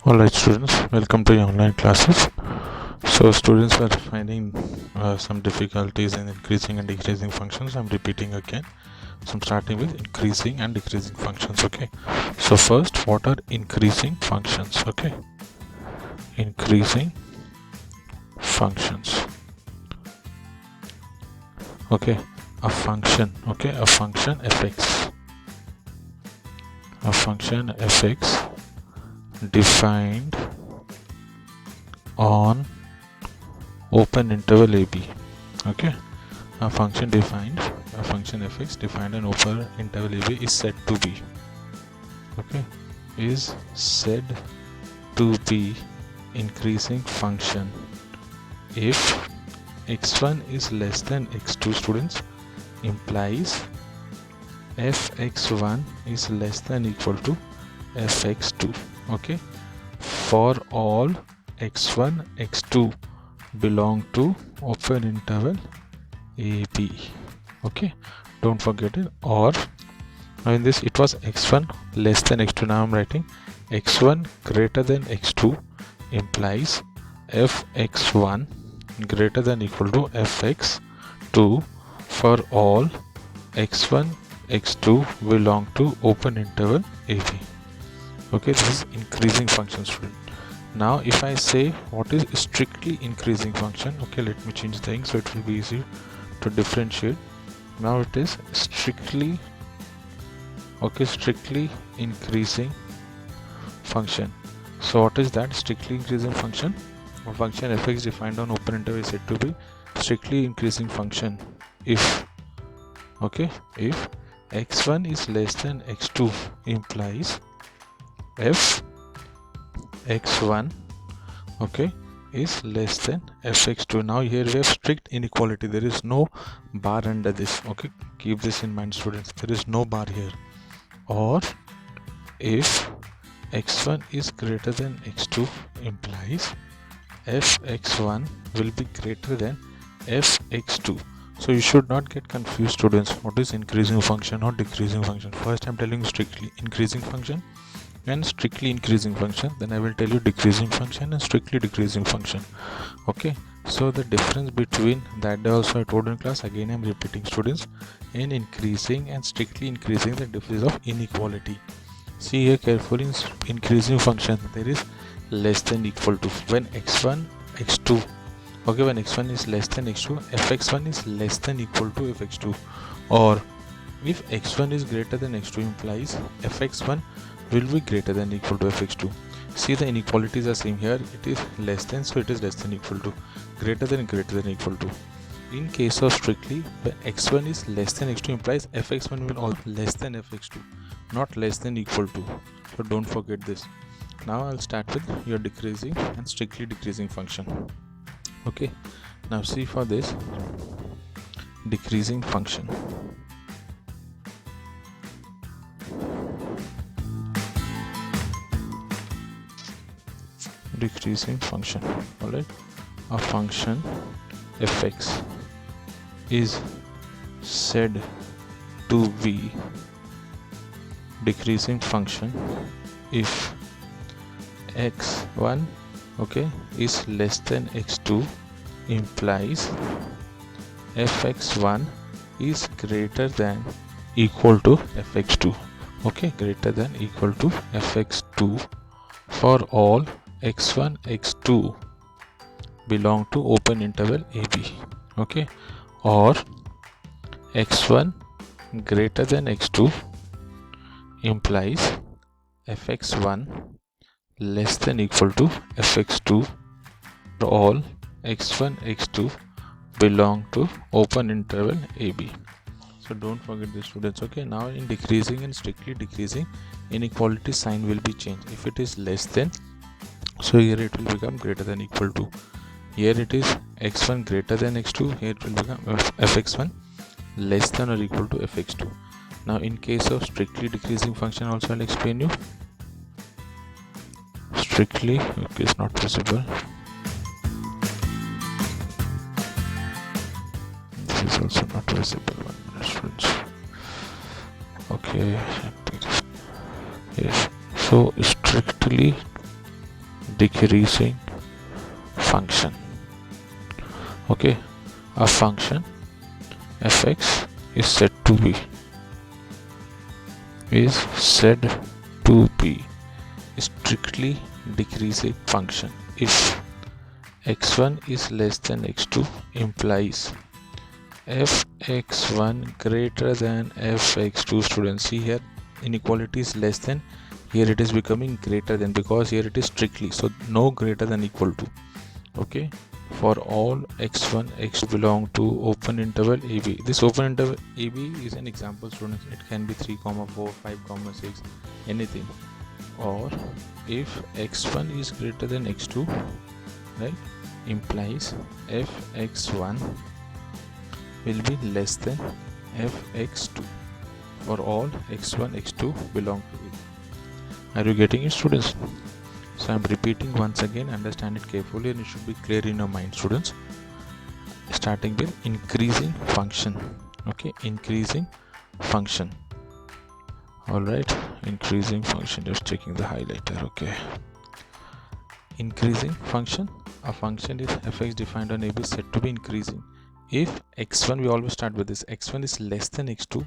Alright students, welcome to your online classes. So students are finding some difficulties in increasing and decreasing functions. I'm repeating again. So I'm starting with increasing and decreasing functions. Okay. So first, what are increasing functions? Okay. Increasing functions. Okay. A function. Okay. A function fx. A function fx defined on open interval AB. Okay, a function fx defined on open interval AB is said to be, okay, is said to be increasing function if x1 is less than x2. Students, implies fx1 is less than equal to fx2. Okay, for all x1 x2 belong to open interval AB. Okay, don't forget it. Or now in this it was x1 less than x2. Now I'm writing x1 greater than x2 implies fx1 greater than equal to fx2 for all x1 x2 belong to open interval AB. Okay, this is increasing function, student. Now if I say what is strictly increasing function, okay, let me change things so it will be easy to differentiate. Now it is strictly, okay, strictly increasing function. So what is that strictly increasing function? A function fx defined on open interval is said to be strictly increasing function if, okay, if x1 is less than x2 implies f x1, okay, is less than fx2. Now here we have strict inequality. There is no bar under this. Okay, keep this in mind, students. There is no bar here. Or if x1 is greater than x2 implies fx1 will be greater than fx2. So you should not get confused, students. What is increasing function or decreasing function? First I'm telling you strictly increasing function and strictly increasing function, then I will tell you decreasing function and strictly decreasing function. Okay, so the difference between that day also I told in class, again I'm repeating, students. In increasing and strictly increasing, the difference of inequality. See here carefully, in increasing function there is less than equal to when x1 x2, okay, when x1 is less than x2 fx1 is less than equal to fx2. Or if x1 is greater than x2 implies fx1 will be greater than equal to fx2. See, the inequalities are same here. It is less than, so it is less than equal to, greater than equal to. In case of strictly, when x1 is less than x2 implies fx1 will also less than fx2, not less than equal to. So don't forget this. Now I'll start with your decreasing and strictly decreasing function. Okay, now see for this decreasing function. Decreasing function, all right, a function fx is said to be decreasing function if x1, okay, is less than x2 implies fx1 is greater than equal to fx2, okay, greater than equal to fx2 for all x1 x2 belong to open interval AB. Okay, or x1 greater than x2 implies fx1 less than equal to fx2 for all x1 x2 belong to open interval AB. So don't forget this, students. Okay, now in decreasing and strictly decreasing, inequality sign will be changed. If it is less than, so here it will become greater than equal to. Here it is x1 greater than x2, here it will become fx1 less than or equal to fx2. Now in case of strictly decreasing function also I'll explain you. Strictly, okay, it's not visible. This is also not visible. 1 minute, students. Okay, yes. So strictly decreasing function. Okay, a function fx is said to be strictly decreasing function if x1 is less than x2 implies fx1 greater than fx2. Students, see here inequality is less than, here it is becoming greater than because here it is strictly, so no greater than equal to. Okay, for all x1 x2 belong to open interval AB. This open interval AB is an example, students. It can be 3, 4, 5, 6, anything. Or if x1 is greater than x2, right, implies fx1 will be less than fx2 for all x1 x2 belong to AB. Are you getting it, students? So I'm repeating once again, understand it carefully and it should be clear in your mind, students. Starting with increasing function. Okay, increasing function. Alright, increasing function, just checking the highlighter. Okay, increasing function, a function is fx defined on AB said to be increasing if x1, we always start with this, x1 is less than x2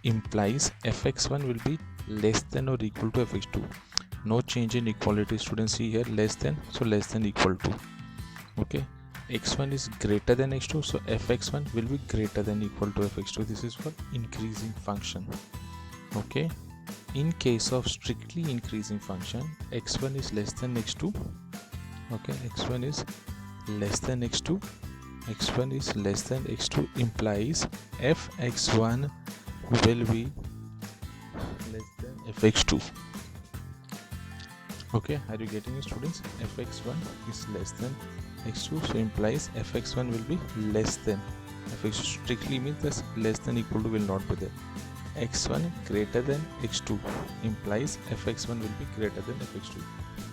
implies fx1 will be less than or equal to fx2. No change in equality, students. See here, less than, so less than equal to. Okay, x1 is greater than x2, so fx1 will be greater than equal to fx2. This is for increasing function. Okay, in case of strictly increasing function, x1 is less than x2. Okay, x1 is less than x2, x1 is less than x2 implies fx1 will be less than fx2. Okay, are you getting it, students? fx1 is less than x2, so implies fx1 will be less than fx2. Strictly means that less than equal to will not be there. x1 greater than x2 implies fx1 will be greater than fx2.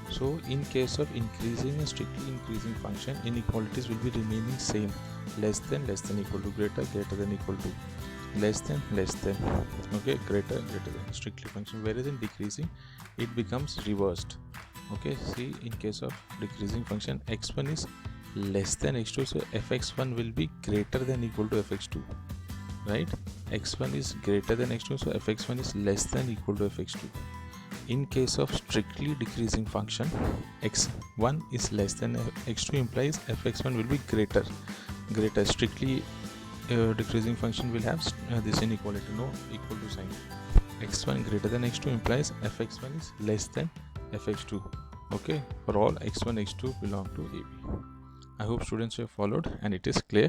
So in case of increasing and strictly increasing function, inequalities will be remaining same, less than equal to, greater than equal to, less than, okay, greater than, strictly function. Whereas in decreasing it becomes reversed. Okay, see, in case of decreasing function, x1 is less than x2, so fx1 will be greater than equal to fx2, right? x1 is greater than x2, so fx1 is less than equal to fx2. In case of strictly decreasing function, x1 is less than x2 implies fx1 will be greater. Strictly decreasing function will have this inequality, no equal to sign. x1 greater than x2 implies fx1 is less than fx2. Okay, for all x1 x2 belong to AB. I hope students have followed and it is clear.